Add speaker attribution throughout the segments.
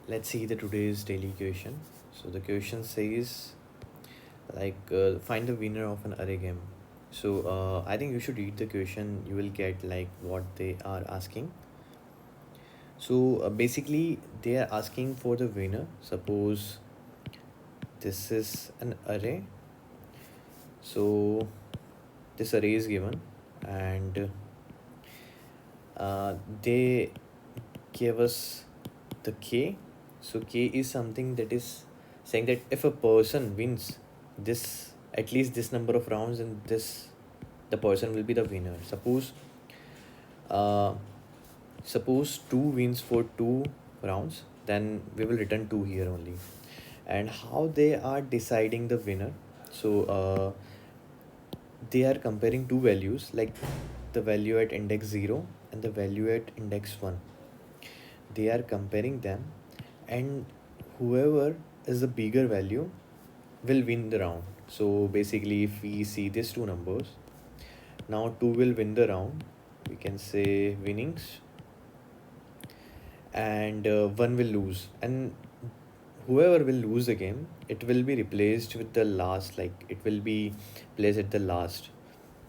Speaker 1: Let's see the today's daily question. So the question says find the winner of an array game. I think you should read the question. You will get like what they are asking. Basically they are asking for the winner. Suppose this is an array. So this array is given, and they give us the k. So k is something that is saying that if a person wins this at least this number of rounds, and this the person will be the winner. Uh, suppose 2 wins for 2 rounds, then we will return 2 here only. And how they are deciding the winner? So they are comparing two values, like the value at index 0 and the value at index 1. They are comparing them, and whoever is the bigger value will win the round. So basically, if we see these two numbers, now 2 will win the round, we can say winnings, and 1 will lose. And whoever will lose the game, it will be replaced with the last, like it will be placed at the last.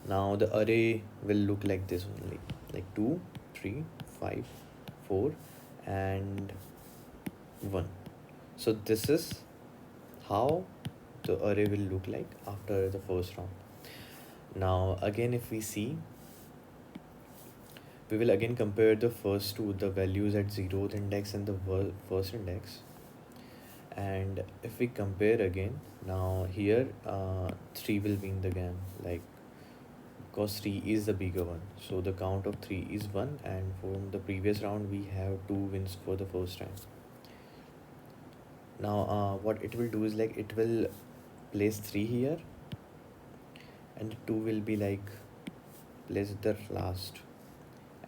Speaker 1: Now the array will look like this only, like 2, 3, 5, 4, and 1. So this is how the array will look like after the first round. Now again, if we see, we will again compare the first two, the values at 0th index and the first index. And if we compare again, now here 3 will win the game, like because 3 is the bigger one. So the count of 3 is 1, and from the previous round we have 2 wins for the first time. Now what it will do is like it will place 3 here, and 2 will be like placed the last,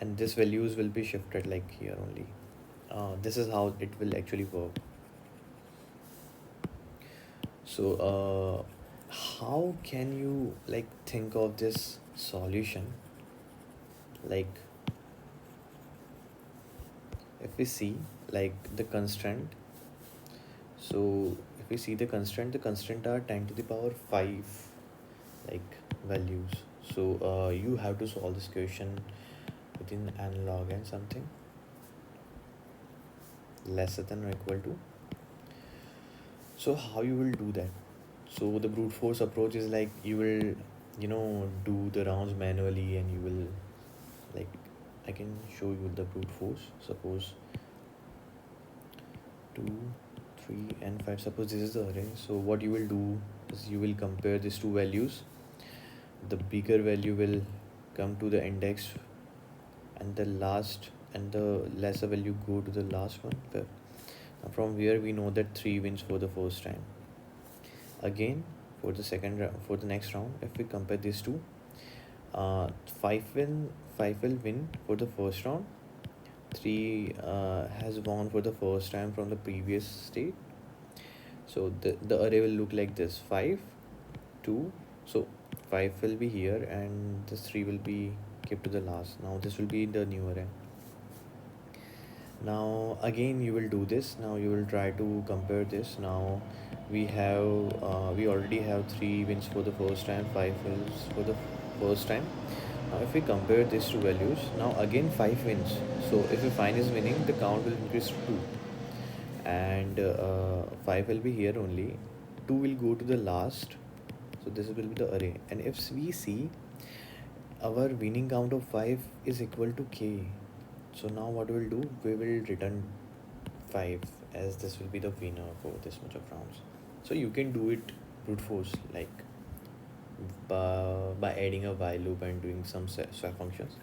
Speaker 1: and this values will be shifted like here only. This is how it will actually work. So how can you like think of this solution? Like if we see like the constraint, so if we see the constraint are 10 to the power 5 like values. So you have to solve this question within analog and something lesser than or equal to. So how you will do that? So the brute force approach is like you will do the rounds manually, and you will like I can show you the brute force. Suppose 2, 3 and 5, suppose this is the array. So what you will do is you will compare these two values. The bigger value will come to the index, and the last and the lesser value go to the last one. Now from here we know that 3 wins for the first time. Again, for the second round, for the next round, if we compare these two, 5 will win for the first round. 3 has won for the first time from the previous state. So the array will look like this: 5, 2. So 5 will be here, and this 3 will be kept to the last. Now this will be the new array. Now again you will do this. Now you will try to compare this. Now we already have 3 wins for the first time, 5 wins for the first time. Now if we compare these two values, now again 5 wins. So if we find is winning, the count will increase to 2, and 5 will be here only. 2 will go to the last. So this will be the array. And if we see, our winning count of 5 is equal to k. So now what we'll do, we will return 5, as this will be the winner for this much of rounds. So you can do it brute force, like by adding a while loop and doing some swap functions,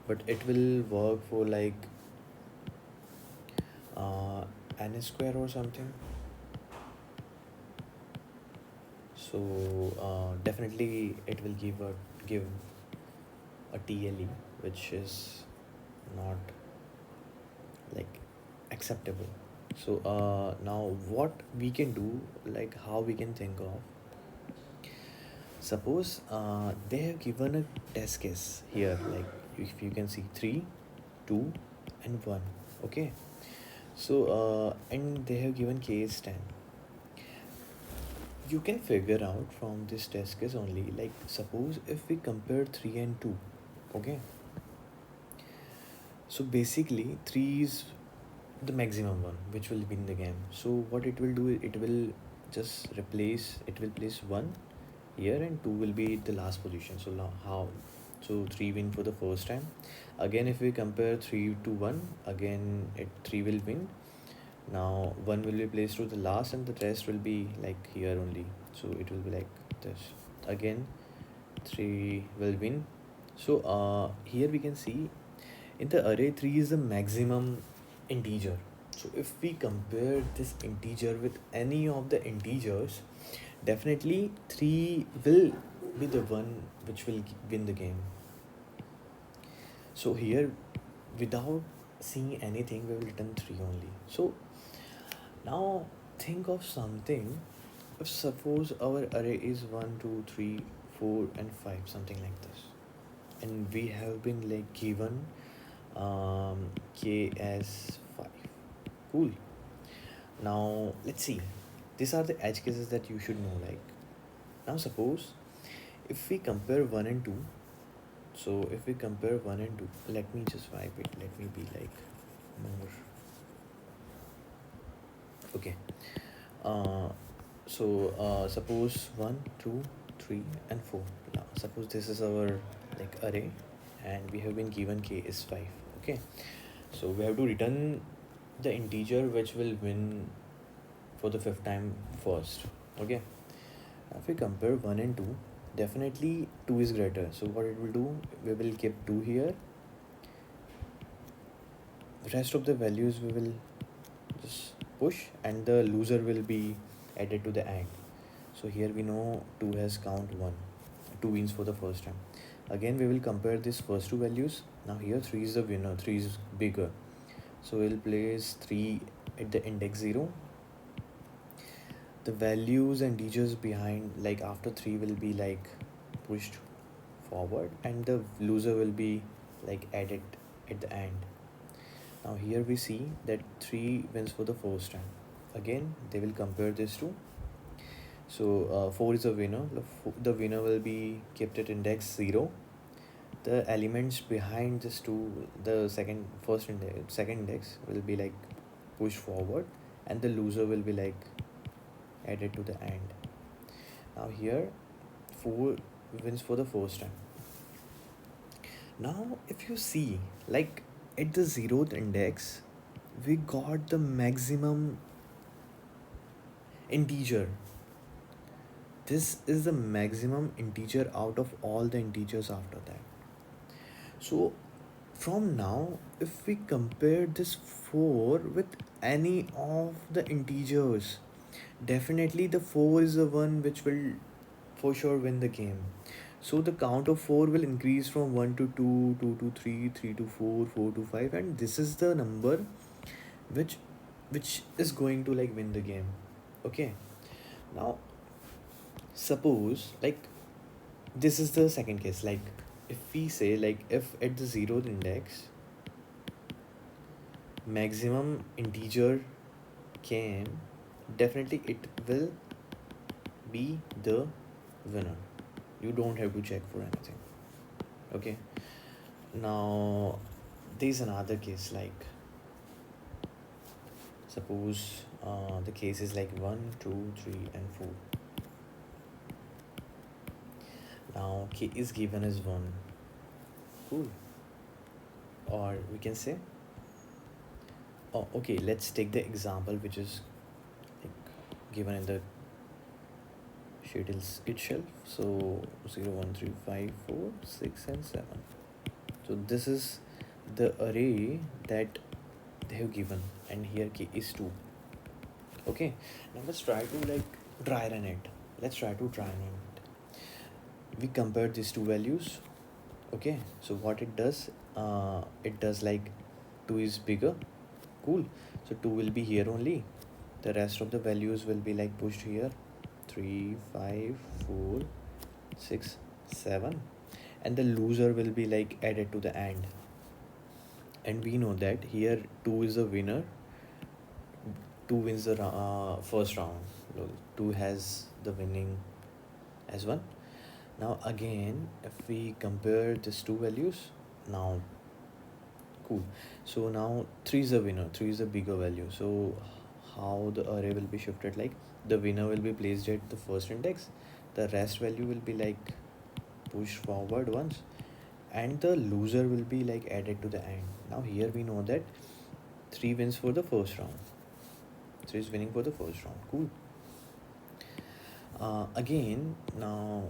Speaker 1: but it will work for like n square or something. So definitely it will give a TLE, which is not like acceptable. So now what we can do, like how we can think of, suppose they have given a test case here, like if you can see 3, 2 and 1. Okay, so and they have given k is 10. You can figure out from this test case only, like suppose if we compare 3 and 2. Okay, so basically 3 is the maximum one which will win the game. So what it will do, it will just replace, it will place 1 here and 2 will be the last position. So now how, so 3 win for the first time. Again if we compare 3 to 1, again it 3 will win. Now 1 will be placed to the last and the rest will be like here only. So it will be like this. Again 3 will win. So here we can see in the array 3 is the maximum integer. So if we compare this integer with any of the integers, definitely 3 will be the one which will win the game. So here without seeing anything we will return 3 only. So now think of something. If suppose our array is 1 2 3 4 and 5, something like this, and we have been like given k as 5. Cool. Now let's see, these are the edge cases that you should know. Like now suppose if we compare 1 and 2, so if we compare 1 and 2, let me just wipe it, let me be like more. Okay, uh suppose 1 2 3 and 4. Now suppose this is our like array and we have been given k is 5. Okay, so we have to return the integer which will win for the fifth time first. Okay, if we compare 1 and 2, definitely 2 is greater. So what it will do, we will keep 2 here, the rest of the values we will just push and the loser will be added to the end. So here we know 2 has count 1, 2 wins for the first time. Again we will compare these first two values. Now here 3 is the winner, 3 is bigger, so we'll place 3 at the index 0. The values and integers behind like after 3 will be like pushed forward and the loser will be like added at the end. Now here we see that 3 wins for the first time. Again they will compare this to, so 4 is a winner. The winner will be kept at index 0. The elements behind this two, the second index will be like pushed forward and the loser will be like added to the end. Now here 4 wins for the first time. Now if you see, like at the 0th index we got the maximum integer. This is the maximum integer out of all the integers after that. So from now if we compare this 4 with any of the integers, definitely the 4 is the one which will for sure win the game. So the count of 4 will increase from 1 to 2, 2 to 3, 3 to 4, 4 to 5, and this is the number which which is going to like win the game. Okay, now suppose like this is the second case. Like if we say like if at the 0th index maximum integer came, definitely it will be the winner. You don't have to check for anything. Okay, now there's another case. Like suppose the case is like 1 2 3 and 4. Now k is given as 1. Cool. Or we can say, oh okay, let's take the example which is like given in the sheet itself. So 0 1 3 5 4 6 and 7. So this is the array that they have given and here k is 2. Okay, now let's try to like dry run it. Let's try to dry run it. We compare these two values. Okay, so what it does like 2 is bigger. Cool, so 2 will be here only, the rest of the values will be like pushed here, 3 5 4 6 7, and the loser will be like added to the end. and we know that here 2 is the winner, 2 wins the first round. Lol. 2 has the winning as one. Now again, if we compare these two values, now cool. So now 3 is the winner, 3 is the bigger value. So how the array will be shifted, like the winner will be placed at the first index, the rest value will be like pushed forward once, and the loser will be like added to the end. Now here we know that 3 wins for the first round. 3 is winning for the first round. Cool. Again, now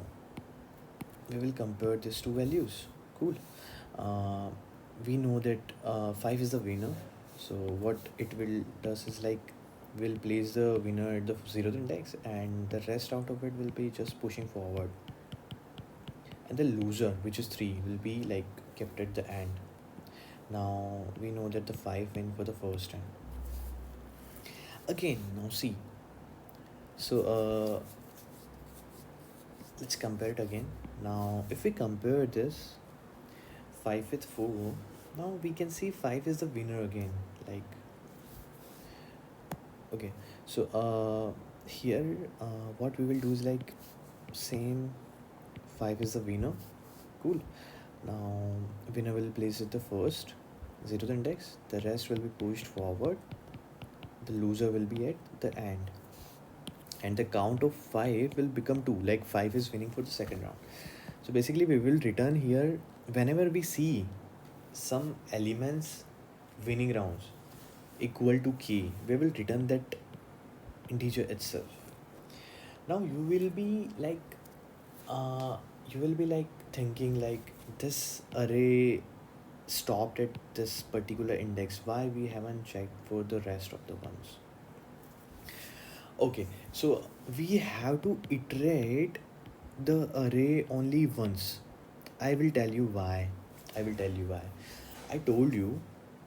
Speaker 1: we will compare these two values. Cool. uh, we know that 5 is the winner, so what it will does is like will place the winner at the zeroth index, and the rest out of it will be just pushing forward, and the loser, which is 3, will be like kept at the end. Now we know that the 5 win for the first time. Again, now see, so let's compare it again. Now if we compare this 5 with 4, now we can see 5 is the winner again. Like, okay, so here what we will do is like same, 5 is the winner. Cool. Now winner will place it the first, 0th index, the rest will be pushed forward, the loser will be at the end, and the count of 5 will become 2, like 5 is winning for the second round. So basically we will return here whenever we see some elements winning rounds equal to k, we will return that integer itself. Now uh you will be like thinking like this array stopped at this particular index, why we haven't checked for the rest of the ones? Okay, so we have to iterate the array only once. I will tell you why. I will tell you why. I told you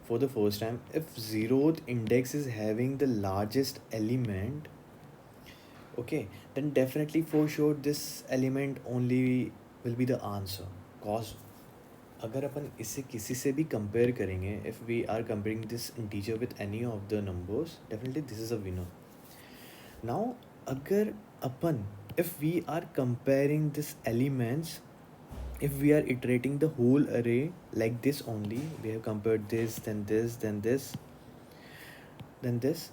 Speaker 1: for the first time, if zeroth index is having the largest element, okay, then definitely for sure this element only will be the answer. Cause अगर अपन इसे किसी से भी compare करेंगे, if we are comparing this integer with any of the numbers, definitely this is a winner. Now अगर अपन, if we are comparing this elements, if we are iterating the whole array like this only, we have compared this, then this, then this, then this,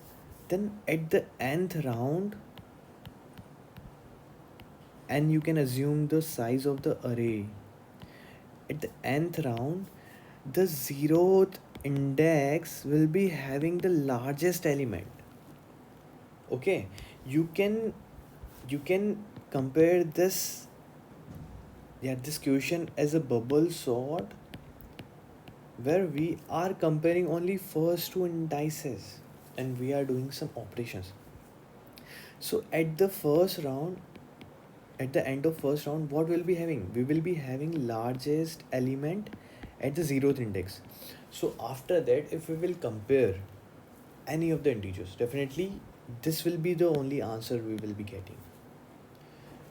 Speaker 1: then at the nth round, and you can assume the size of the array at the nth round, the zeroth index will be having the largest element. Okay, you can compare this, yeah, this question as a bubble sort, where we are comparing only first two indices and we are doing some operations. So at the first round, at the end of first round, what we'll be having, we will be having largest element at the zeroth index. So after that, if we will compare any of the integers, definitely this will be the only answer we will be getting.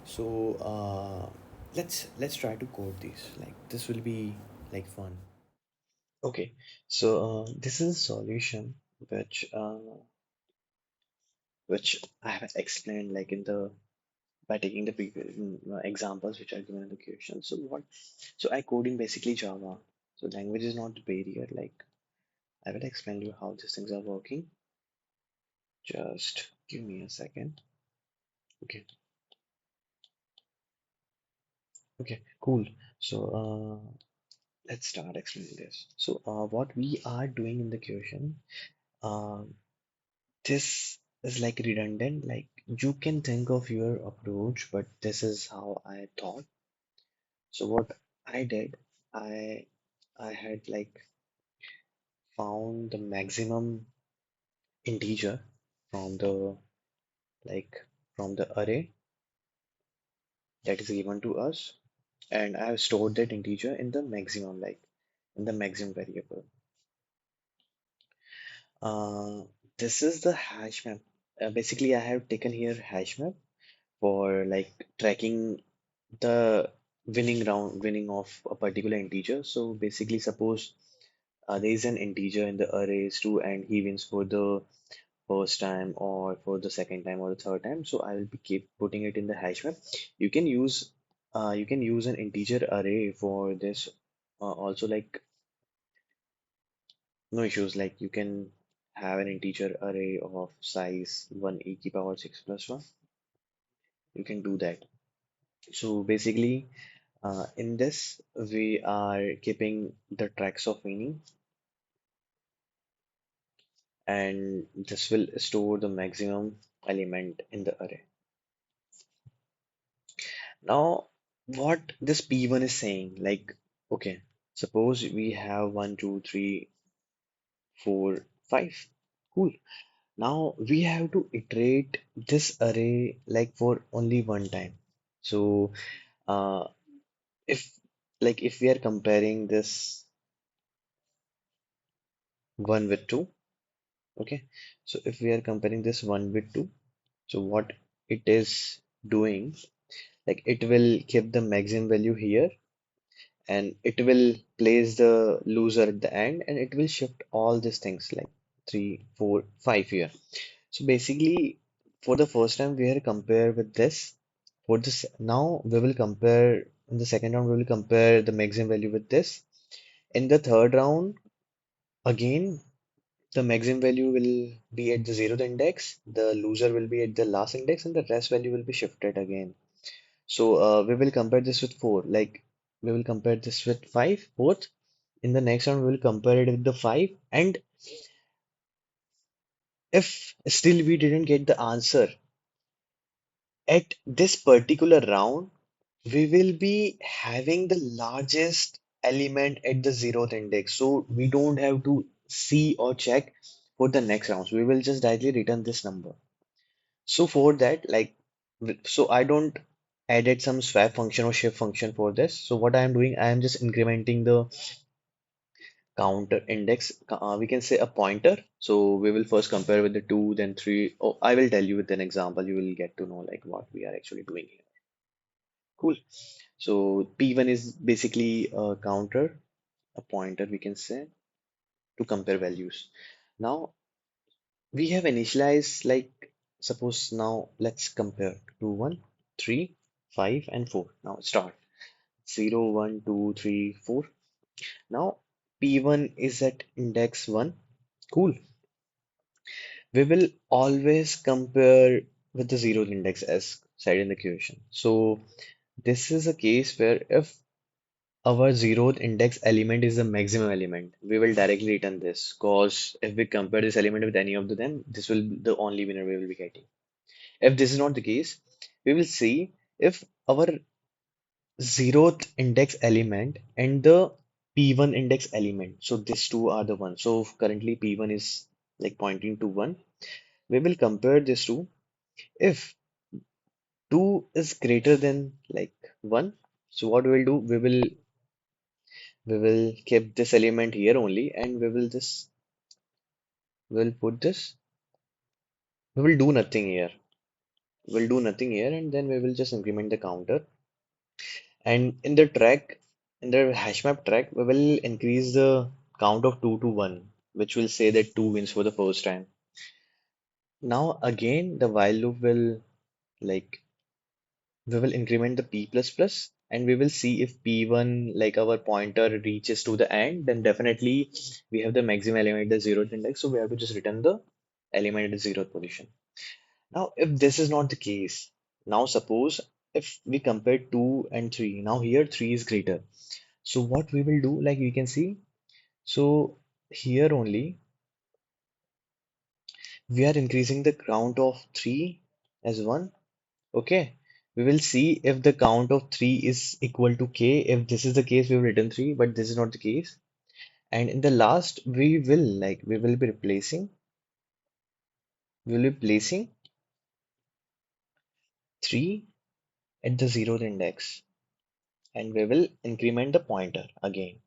Speaker 1: So let's try to code this, like this will be like fun. Okay, so this is a solution which I have explained like in the by taking the examples which are given in the question. So what? So I code in basically Java. So language is not the barrier. Like I will explain you how these things are working. Just give me a second. Okay. Okay. Cool. So let's start explaining this. So what we are doing in the question, uh, this is like redundant. Like you can think of your approach, but this is how I thought. So what I did, I I had like found the maximum integer from the like from the array that is given to us, and I have stored that integer in the maximum, like in the maximum variable. Uh, this is the hash map. Basically, I have taken here hash map for like tracking the winning of a particular integer. So basically, suppose there is an integer in the arrays too, and he wins for the first time or for the second time or the third time. So I will be keep putting it in the hash map. You can use an integer array for this. Also, like, no issues. Like, you can have an integer array of size 1 e to power 6 plus 1. You can do that. So basically, in this, we are keeping the tracks of meaning, and this will store the maximum element in the array. Now, what this P1 is saying, like, okay, suppose we have 1, 2, 3, 4, 5. Cool. Now we have to iterate this array like for only one time. So, uh, if if we are comparing this one with two, okay. So if we are comparing this one with two, so what it is doing, like it will keep the maximum value here, and it will place the loser at the end, and it will shift all these things like 3, 4, 5 here. So basically, for the first time, we are compare with this. For this, now we will compare in the second round, we will compare the maximum value with this. In the third round, again, the maximum value will be at the zeroth index, the loser will be at the last index, and the rest value will be shifted again. So we will compare this with 4, like we will compare this with 5, both. In the next round, we will compare it with the 5, and if still we didn't get the answer at this particular round, we will be having the largest element at the zeroth index. So we don't have to see or check for the next rounds. We will just directly return this number. So for that, so I don't added some swap function or shift function for this. So what I am doing, I am just incrementing the counter index. We can say a pointer. So we will first compare with the 2, then 3. Oh, I will tell you with an example. You will get to know like what we are actually doing here. Cool. So P1 is basically a counter, a pointer we can say, to compare values. Now we have initialized, like, suppose now let's compare 2, 1, 3, 5, and 4. Now start 0, 1, 2, 3, 4. Now P1 is at index 1. Cool. We will always compare with the zeroth index as said in the question. So this is a case where if our zeroth index element is the maximum element, we will directly return this, because if we compare this element with any of them, this will be the only winner we will be getting. If this is not the case, we will see if our zeroth index element and the P1 index element. So these two are the ones. So currently P1 is like pointing to 1. We will compare these two. If 2 is greater than like 1, so what we will do, we will keep this element here only, and we will put this, we will do nothing here. We'll do nothing here, and then we will just increment the counter. And in the hash map track, we will increase the count of 2 to 1, which will say that 2 wins for the first time. Now again, the while loop will, like, we will increment the p plus plus, and we will see if p1, like our pointer, reaches to the end, then definitely we have the maximum element at the zeroth index, so we have to just return the element at the zeroth position. Now if this is not the case, now suppose if we compare 2 and 3, now here 3 is greater, so what we will do, like we can see, so here only we are increasing the count of 3 as 1. Okay, we will see if the count of 3 is equal to k. If this is the case, we will return 3, but this is not the case. And in the last, we will be replacing, we will be placing 3 at the zeroth index, and we will increment the pointer again.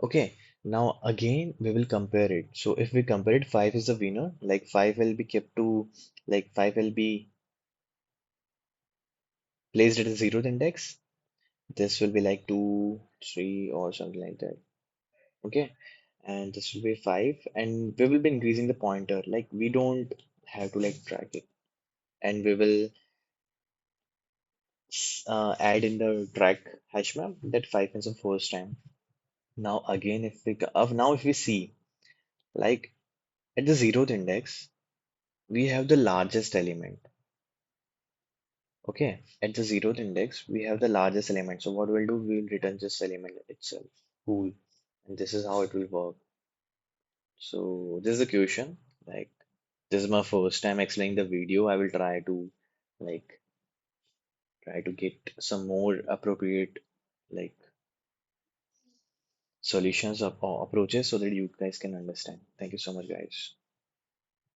Speaker 1: Okay, now again we will compare it. So if we compare it, 5 is the winner, like 5 will be kept to, like 5 will be placed at the zeroth index. This will be like 2, 3, or something like that. Okay, and this will be 5, and we will be increasing the pointer. Like we don't have to like track it, and we will add in the track hash map that 5 is the first time. Now again, if we now if we see like at the zeroth index, we have the largest element. Okay, at the zeroth index, we have the largest element. So what we'll do, we'll return this element itself. Cool. And this is how it will work. So this is the question. Like this is my first time explaining the video. I will like try to get some more appropriate like solutions or approaches so that you guys can understand. Thank you so much, guys.